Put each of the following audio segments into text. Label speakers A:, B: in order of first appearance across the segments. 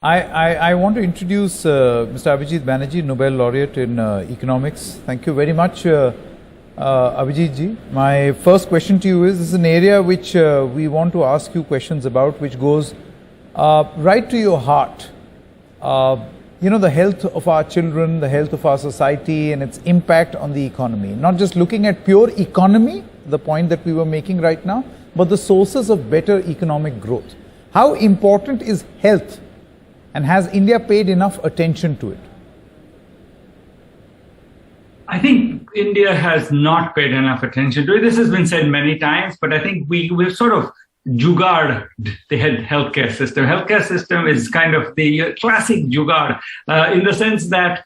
A: I want to introduce Mr. Abhijit Banerjee, Nobel laureate in economics. Thank you very much, Abhijit ji. My first question to you is, this is an area which we want to ask you questions about, which goes right to your heart. You know, the health of our children, the health of our society and its impact on the economy. Not just looking at pure economy, the point that we were making right now, but the sources of better economic growth. How important is health? And has India paid enough attention to it?
B: I think India has not paid enough attention to it. This has been said many times, but I think we've sort of jugaad the healthcare system. Healthcare system is kind of the classic jugaad in the sense that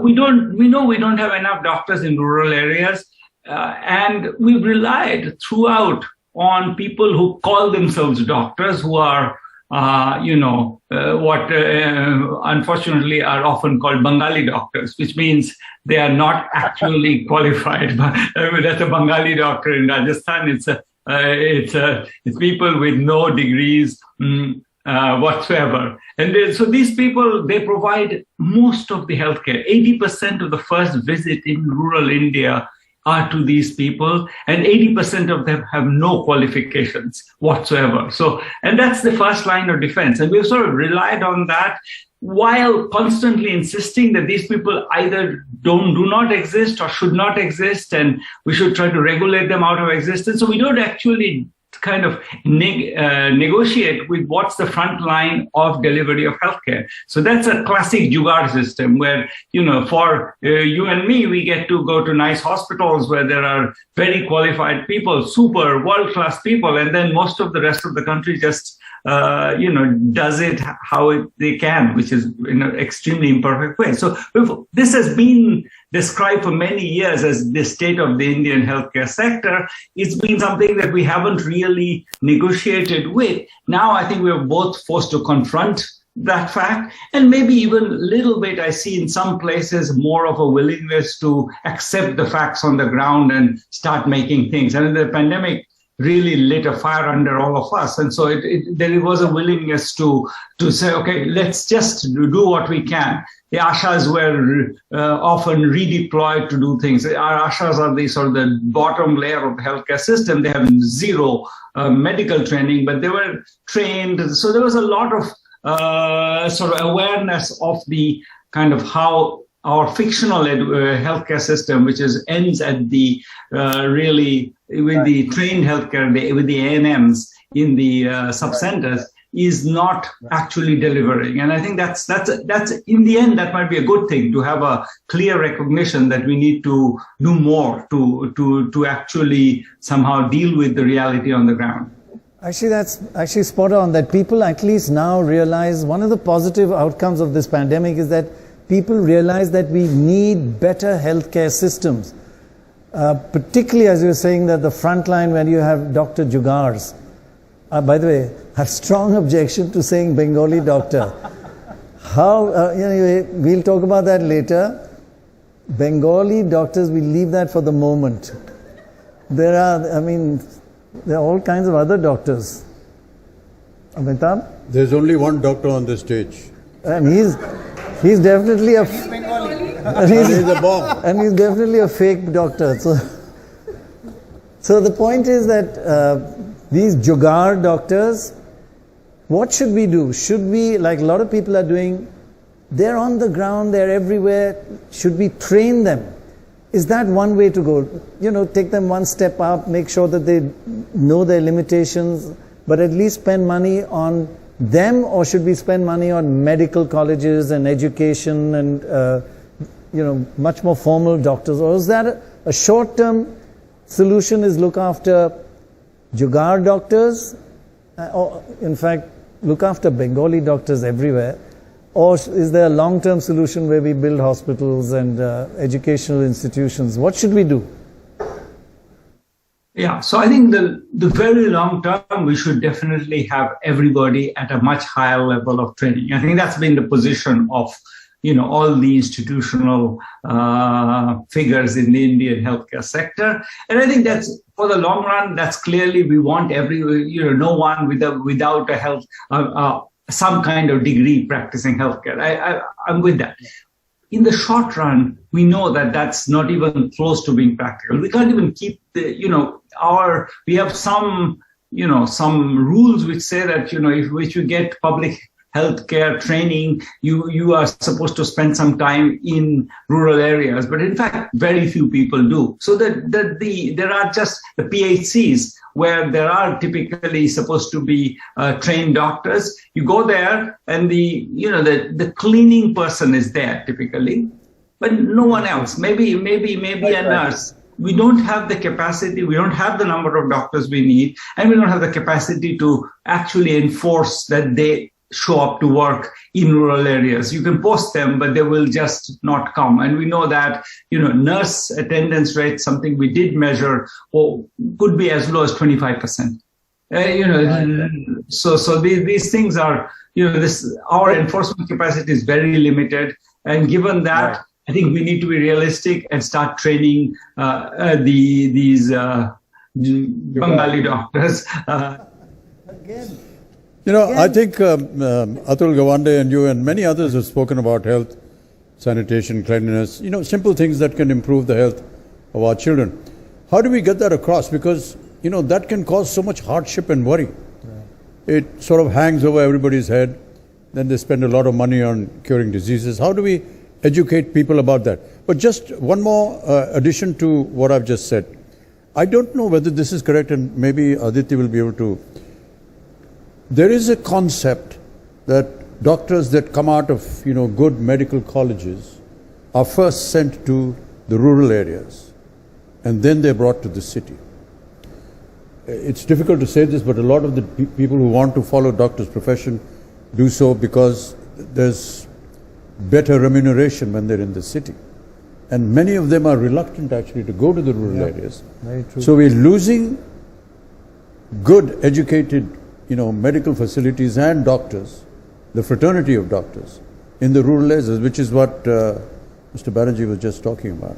B: we know we don't have enough doctors in rural areas, and we've relied throughout on people who call themselves doctors, who are unfortunately are often called Bengali doctors, which means they are not actually qualified. That's a Bengali doctor in Rajasthan. It's people with no degrees whatsoever. And so these people, they provide most of the healthcare. 80% of the first visit in rural India are to these people, and 80% of them have no qualifications whatsoever. So, and that's the first line of defense. And we've sort of relied on that while constantly insisting that these people either do not exist or should not exist, and we should try to regulate them out of existence. So we don't actually kind of negotiate with what's the front line of delivery of healthcare. So that's a classic jugaad system where, for you and me, we get to go to nice hospitals where there are very qualified people, super world-class people, and then most of the rest of the country just does it how they can, which is in an extremely imperfect way. So this has been described for many years as the state of the Indian healthcare sector. It's been something that we haven't really negotiated with. Now I think we're both forced to confront that fact, and maybe even a little bit, I see in some places more of a willingness to accept the facts on the ground and start making things. And the pandemic really lit a fire under all of us. And so there was a willingness to say, okay, let's just do what we can. The Ashas were often redeployed to do things. Our Ashas are the sort of the bottom layer of the healthcare system. They have zero medical training, but they were trained. So there was a lot of sort of awareness of the kind of how our fictional healthcare system, which ends at the really with the trained healthcare, with the ANMs in the sub-centers, is not actually delivering. And I think that's in the end, that might be a good thing, to have a clear recognition that we need to do more to actually somehow deal with the reality on the ground.
C: Actually, that's actually spot on, that people at least now realize one of the positive outcomes of this pandemic is that people realize that we need better healthcare systems. Particularly, as you were saying, that the front line where you have Dr. Jugars. By the way, I have strong objection to saying Bengali doctor. We'll talk about that later. Bengali doctors, we leave that for the moment. There are all kinds of other doctors. Amitabh?
D: There's only one doctor on the stage.
C: And he's definitely a and he's definitely a fake doctor. So the point is that these jugaad doctors, what should we do? Should we, like a lot of people are doing, they're on the ground, they're everywhere. Should we train them? Is that one way to go? Take them one step up, make sure that they know their limitations, but at least spend money on them, or should we spend money on medical colleges and education and much more formal doctors? Or is that a short-term solution, is look after jugaad doctors, or in fact look after Bengali doctors everywhere? Or is there a long-term solution where we build hospitals and educational institutions? What should we do?
B: Yeah, so I think the very long term, we should definitely have everybody at a much higher level of training. I think that's been the position of all the institutional figures in the Indian healthcare sector. And I think that's, for the long run, that's clearly, we want no one without a health some kind of degree practicing healthcare. I'm with that. In the short run, we know that that's not even close to being practical. We can't even keep we have some rules which say that, if you get public healthcare training, you are supposed to spend some time in rural areas. But in fact, very few people do. So there are just the PHCs where there are typically supposed to be trained doctors. You go there and the cleaning person is there typically, but no one else. Maybe a nurse. We don't have the capacity, we don't have the number of doctors we need, and we don't have the capacity to actually enforce that they show up to work in rural areas. You can post them, but they will just not come. And we know that, nurse attendance rate, something we did measure, could be as low as 25%. So these things are, our enforcement capacity is very limited. And given that, I think we need to be realistic and start training these Bengali doctors.
D: I think Atul Gawande and you and many others have spoken about health, sanitation, cleanliness, simple things that can improve the health of our children. How do we get that across? Because, that can cause so much hardship and worry. It sort of hangs over everybody's head. Then they spend a lot of money on curing diseases. How do we educate people about that? But just one more addition to what I've just said. I don't know whether this is correct, and maybe Aditi will be able to. There is a concept that doctors that come out of, good medical colleges are first sent to the rural areas and then they're brought to the city. It's difficult to say this, but a lot of the people who want to follow doctor's profession do so because there's better remuneration when they're in the city. And many of them are reluctant actually to go to the rural areas.
C: Very true.
D: So we're losing good educated medical facilities and doctors, the fraternity of doctors in the rural areas, which is what Mr. Banerjee was just talking about.